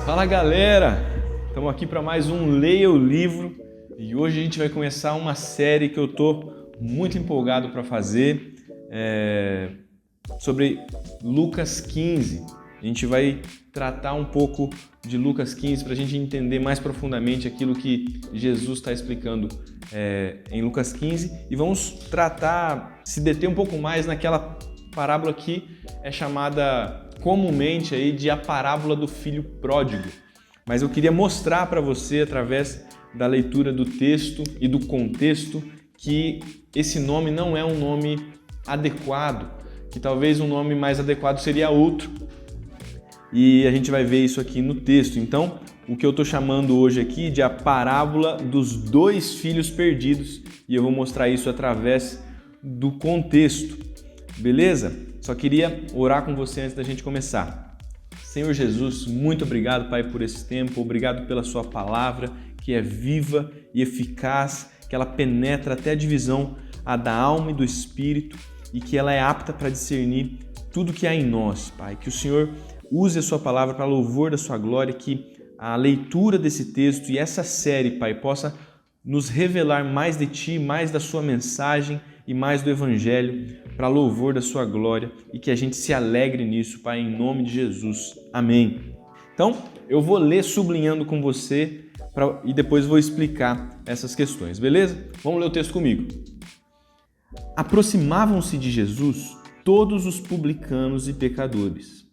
Fala galera, estamos aqui para mais um Leia o Livro e hoje a gente vai começar uma série que eu estou muito empolgado para fazer sobre Lucas 15. A gente vai tratar um pouco de Lucas 15 para a gente entender mais profundamente aquilo que Jesus está explicando em Lucas 15 e vamos se deter um pouco mais naquela parábola que é chamada comumente aí de a parábola do filho pródigo. Mas eu queria mostrar para você, através da leitura do texto e do contexto, que esse nome não é um nome adequado, que talvez um nome mais adequado seria outro. E a gente vai ver isso aqui no texto. Então, o que eu estou chamando hoje aqui de a parábola dos dois filhos perdidos, e eu vou mostrar isso através do contexto. Beleza? Só queria orar com você antes da gente começar. Senhor Jesus, muito obrigado, Pai, por esse tempo. Obrigado pela sua palavra, que é viva e eficaz, que ela penetra até a divisão da alma e do espírito e que ela é apta para discernir tudo que há em nós, Pai. Que o Senhor use a sua palavra para louvor da sua glória, que a leitura desse texto e essa série, Pai, possa nos revelar mais de Ti, mais da sua mensagem e mais do Evangelho, para louvor da sua glória e que a gente se alegre nisso, Pai, em nome de Jesus. Amém. Então, eu vou ler sublinhando com você e depois vou explicar essas questões, beleza? Vamos ler o texto comigo. Aproximavam-se de Jesus todos os publicanos e pecadores.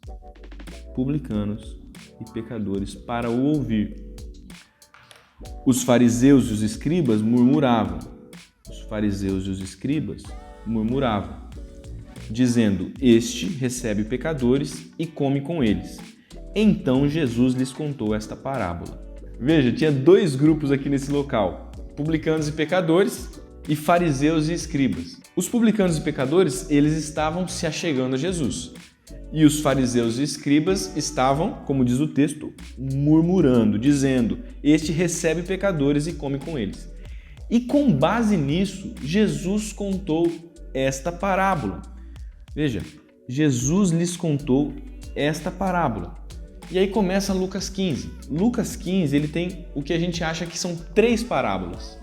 Publicanos e pecadores para o ouvir. Os fariseus e os escribas murmuravam. Os fariseus e os escribas murmuravam, dizendo: Este recebe pecadores e come com eles. Então Jesus lhes contou esta parábola. Veja, tinha dois grupos aqui nesse local: publicanos e pecadores e fariseus e escribas. Os publicanos e pecadores, eles estavam se achegando a Jesus. E os fariseus e escribas estavam, como diz o texto, murmurando, dizendo: Este recebe pecadores e come com eles. E com base nisso, Jesus contou esta parábola. Veja, Jesus lhes contou esta parábola. E aí começa Lucas 15. Lucas 15, ele tem o que a gente acha que são três parábolas.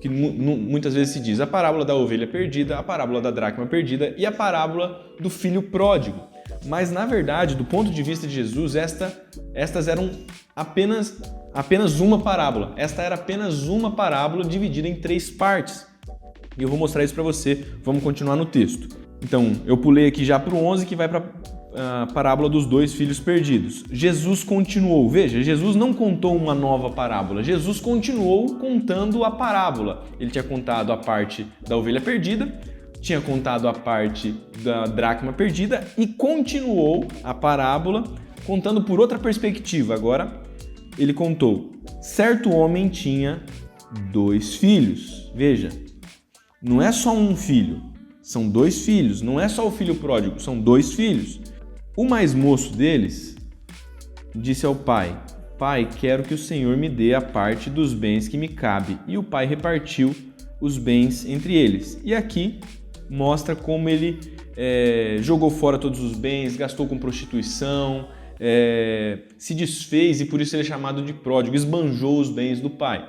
Que muitas vezes se diz a parábola da ovelha perdida, a parábola da dracma perdida e a parábola do filho pródigo. Mas, na verdade, do ponto de vista de Jesus, estas eram apenas uma parábola. Esta era apenas uma parábola dividida em três partes. E eu vou mostrar isso para você. Vamos continuar no texto. Então, eu pulei aqui já para o 11, que vai para a parábola dos dois filhos perdidos. Jesus continuou. Veja, Jesus não contou uma nova parábola. Jesus continuou contando a parábola. Ele tinha contado a parte da ovelha perdida, tinha contado a parte da dracma perdida e continuou a parábola contando por outra perspectiva. Agora, ele contou: certo homem tinha dois filhos. Veja, não é só um filho, são dois filhos. Não é só o filho pródigo, são dois filhos. O mais moço deles disse ao pai: Pai, quero que o Senhor me dê a parte dos bens que me cabe. E o pai repartiu os bens entre eles. E aqui mostra como ele jogou fora todos os bens, gastou com prostituição, se desfez e por isso ele é chamado de pródigo, esbanjou os bens do pai.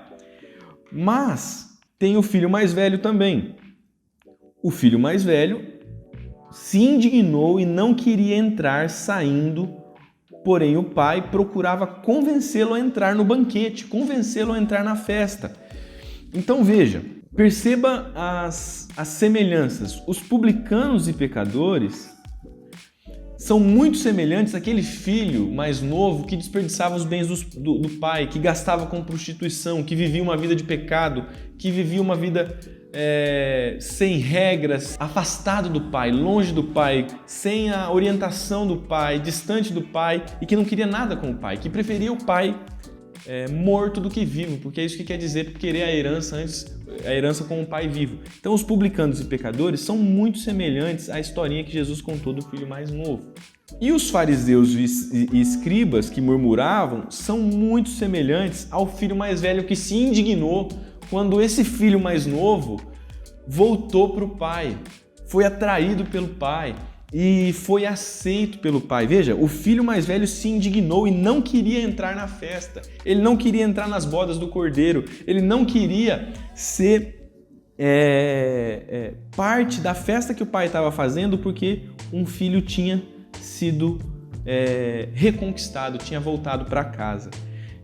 Mas tem o filho mais velho também. O filho mais velho se indignou e não queria entrar saindo, porém o pai procurava convencê-lo a entrar no banquete, convencê-lo a entrar na festa. Então veja, perceba as semelhanças. Os publicanos e pecadores são muito semelhantes àquele filho mais novo que desperdiçava os bens do pai, que gastava com prostituição, que vivia uma vida de pecado, que vivia uma vida sem regras, afastado do pai, longe do pai, sem a orientação do pai, distante do pai e que não queria nada com o pai, que preferia o pai morto do que vivo, porque é isso que quer dizer querer a herança com o pai vivo. Então os publicanos e pecadores são muito semelhantes à historinha que Jesus contou do filho mais novo. E os fariseus e escribas que murmuravam são muito semelhantes ao filho mais velho que se indignou quando esse filho mais novo voltou para o pai, foi atraído pelo pai e foi aceito pelo pai. Veja, o filho mais velho se indignou e não queria entrar na festa. Ele não queria entrar nas bodas do cordeiro. Ele não queria ser parte da festa que o pai estava fazendo porque um filho tinha sido reconquistado, tinha voltado para casa.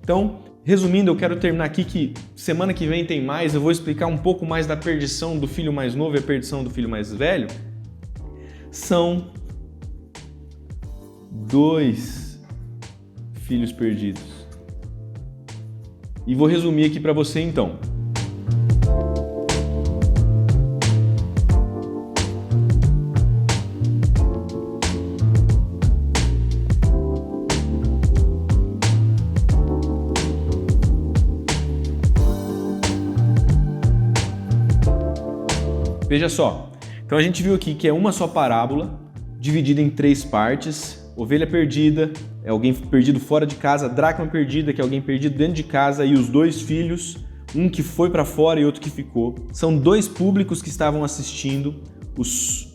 Então, resumindo, eu quero terminar aqui que semana que vem tem mais. Eu vou explicar um pouco mais da perdição do filho mais novo e a perdição do filho mais velho. São 2 filhos perdidos. E vou resumir aqui para você então. Veja só, então a gente viu aqui que é uma só parábola, dividida em 3 partes. Ovelha perdida, é alguém perdido fora de casa, dracma perdida, que é alguém perdido dentro de casa, e os 2 filhos, um que foi para fora e outro que ficou. São 2 públicos que estavam assistindo, os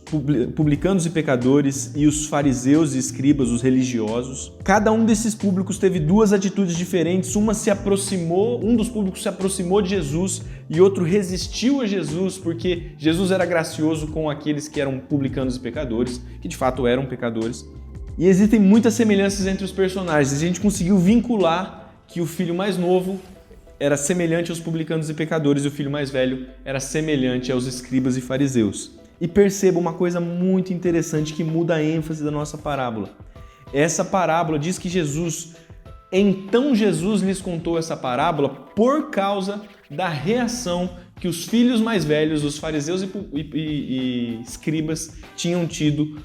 publicanos e pecadores e os fariseus e escribas, os religiosos. Cada um desses públicos teve 2 atitudes diferentes. Um dos públicos se aproximou de Jesus e outro resistiu a Jesus, porque Jesus era gracioso com aqueles que eram publicanos e pecadores, que de fato eram pecadores. E existem muitas semelhanças entre os personagens. A gente conseguiu vincular que o filho mais novo era semelhante aos publicanos e pecadores e o filho mais velho era semelhante aos escribas e fariseus. E perceba uma coisa muito interessante que muda a ênfase da nossa parábola. Essa parábola diz que então Jesus lhes contou essa parábola por causa da reação que os filhos mais velhos, os fariseus e escribas, tinham tido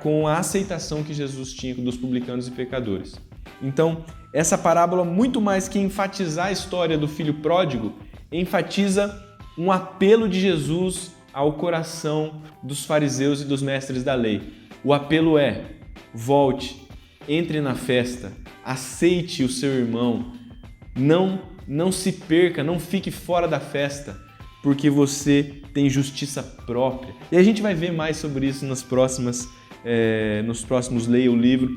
com a aceitação que Jesus tinha dos publicanos e pecadores. Então, essa parábola, muito mais que enfatizar a história do filho pródigo, enfatiza um apelo de Jesus ao coração dos fariseus e dos mestres da lei. O apelo é: volte, entre na festa, aceite o seu irmão, não se perca, não fique fora da festa, porque você tem justiça própria. E a gente vai ver mais sobre isso nos próximos Leia o Livro,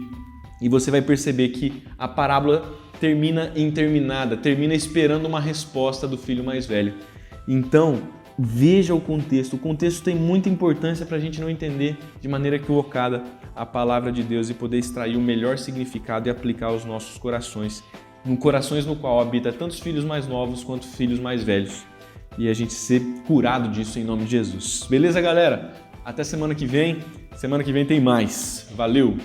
e você vai perceber que a parábola termina interminada, termina esperando uma resposta do filho mais velho. Então, veja o contexto. O contexto tem muita importância para a gente não entender de maneira equivocada a palavra de Deus e poder extrair o melhor significado e aplicar aos nossos corações, corações no qual habita tanto os filhos mais novos quanto os filhos mais velhos. E a gente ser curado disso em nome de Jesus. Beleza, galera? Até semana que vem. Semana que vem tem mais. Valeu!